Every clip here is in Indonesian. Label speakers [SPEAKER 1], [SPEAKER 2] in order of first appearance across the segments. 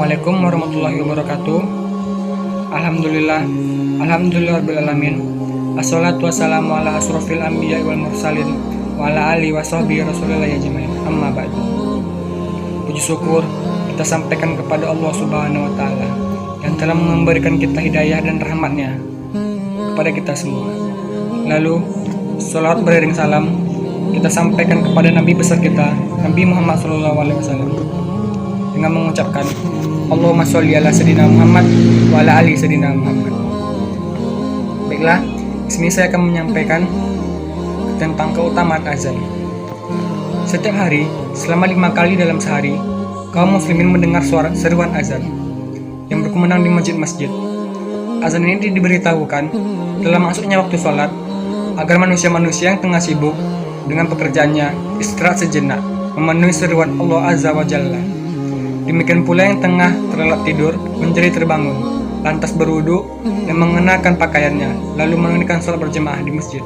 [SPEAKER 1] Assalamualaikum warahmatullahi wabarakatuh. Alhamdulillahirrahmanirrahim. Assalatu wassalamu ala asrofil anbiya wal mursalin wa ala alihi wa sahbihi rasulillah ajmain. Amma ba'du. Puji syukur kita sampaikan kepada Allah Subhanahu wa taala yang telah memberikan kita hidayah dan rahmatnya kepada kita semua. Lalu salawat beriring salam kita sampaikan kepada Nabi besar kita, Nabi Muhammad SAW, dengan mengucapkan Allahumma sholli ala sayyidina Muhammad wa ala ali sayyidina Muhammad. Baiklah, di sini saya akan menyampaikan tentang keutamaan azan. Setiap hari, selama 5 kali dalam sehari, kaum muslimin mendengar suara seruan azan yang berkumandang di masjid-masjid. Azan ini diberitahukan dalam masuknya waktu sholat agar manusia-manusia yang tengah sibuk dengan pekerjaannya istirahat sejenak, memenuhi seruan Allah Azza wa Jalla. Demikian pula yang tengah terlelap tidur menjadi terbangun, lantas berwudu dan mengenakan pakaiannya, lalu menunaikan sholat berjemaah di masjid.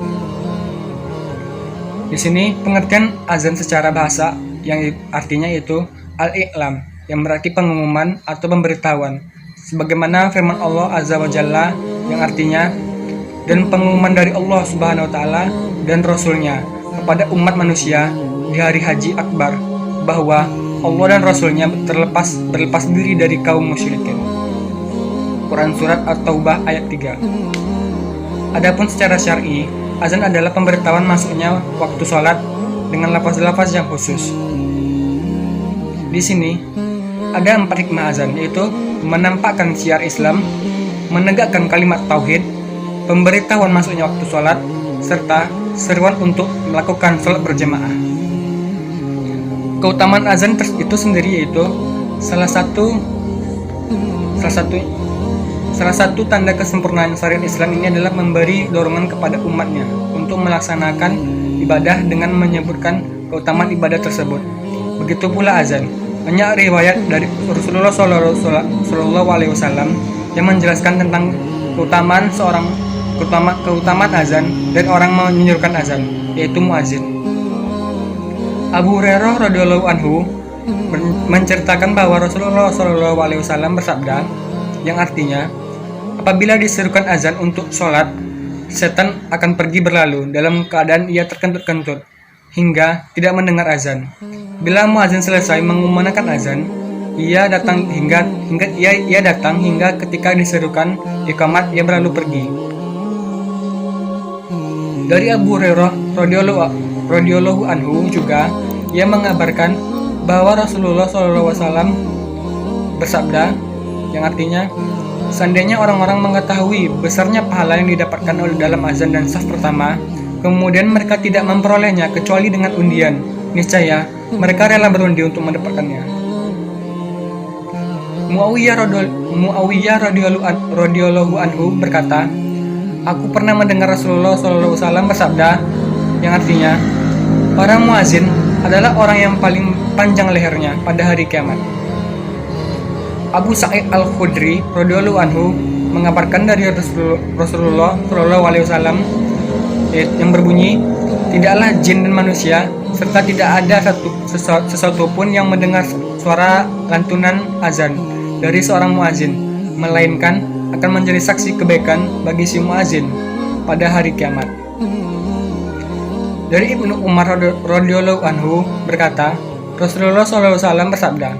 [SPEAKER 1] Di sini pengertian azan secara bahasa yang artinya itu al-i'lam, yang berarti pengumuman atau pemberitahuan, sebagaimana firman Allah Azza wa Jalla yang artinya dan pengumuman dari Allah Subhanahu wa taala dan Rasulnya kepada umat manusia di hari Haji Akbar bahwa Allah dan Rasulnya berlepas diri dari kaum musyrikin. Quran Surat At-Taubah ayat 3. Adapun secara syar'i, azan adalah pemberitahuan masuknya waktu sholat dengan lafaz-lafaz yang khusus. Di sini ada 4 hikmah azan, yaitu menampakkan syiar Islam, menegakkan kalimat tauhid, pemberitahuan masuknya waktu sholat, serta seruan untuk melakukan sholat berjemaah. Keutamaan azan itu sendiri yaitu salah satu tanda kesempurnaan syariat Islam ini adalah memberi dorongan kepada umatnya untuk melaksanakan ibadah dengan menyebutkan keutamaan ibadah tersebut. Begitu pula azan. Banyak riwayat dari Rasulullah Shallallahu Alaihi Wasallam yang menjelaskan tentang keutamaan azan dan orang menyerukan azan, yaitu muazin. Abu Hurairah radhiyallahu anhu menceritakan bahwa Rasulullah Shallallahu Alaihi Wasallam bersabda, yang artinya, apabila diserukan azan untuk sholat, setan akan pergi berlalu dalam keadaan ia terkentut-kentut hingga tidak mendengar azan. Bila muazin selesai mengumandangkan azan, ia datang hingga ketika diserukan iqamat ia berlalu pergi. Dari Abu Hurairah radhiyallahu anhu juga ia mengabarkan bahwa Rasulullah SAW bersabda, yang artinya, seandainya orang-orang mengetahui besarnya pahala yang didapatkan oleh dalam azan dan saf pertama, kemudian mereka tidak memperolehnya kecuali dengan undian, niscaya mereka rela berundi untuk mendapatkannya. Muawiyah radhiyallahu anhu berkata, aku pernah mendengar Rasulullah SAW bersabda, yang artinya, para muazin adalah orang yang paling panjang lehernya pada hari kiamat. Abu Sa'id Al-Khudri radhiyallahu anhu mengabarkan dari Rasulullah SAW yang berbunyi, tidaklah jin dan manusia serta tidak ada sesuatu pun yang mendengar suara lantunan azan dari seorang muazin, melainkan akan menjadi saksi kebaikan bagi si muazin pada hari kiamat. Dari Ibnu Umar radhiyallahu anhu berkata, Rasulullah SAW bersabda,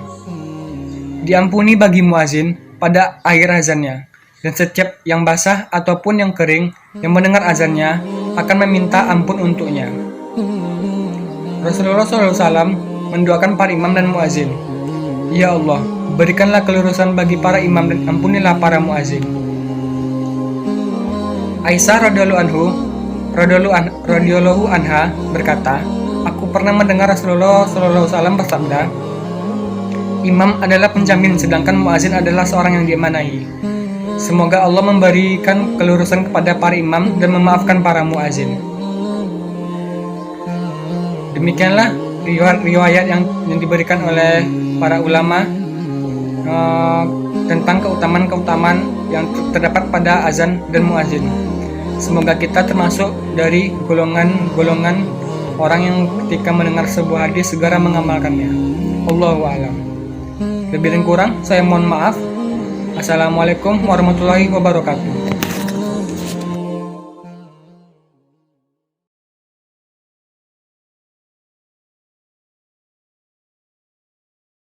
[SPEAKER 1] diampuni bagi muazin pada akhir azannya, dan setiap yang basah ataupun yang kering yang mendengar azannya akan meminta ampun untuknya. Rasulullah SAW mendoakan para imam dan muazin, ya Allah, berikanlah kelurusan bagi para imam dan ampunilah para muazin. Aisyah radhiyallahu anha berkata, aku pernah mendengar Rasulullah SAW bersabda, imam adalah penjamin sedangkan muazin adalah seorang yang diamanahi. Semoga Allah memberikan kelurusan kepada para imam dan memaafkan para muazin. Demikianlah riwayat yang diberikan oleh para ulama tentang keutamaan yang terdapat pada azan dan muazin. Semoga kita termasuk dari golongan orang yang ketika mendengar sebuah hadis segera mengamalkannya. Allahu a'lam. Lebih dan kurang saya mohon maaf. Assalamualaikum warahmatullahi wabarakatuh.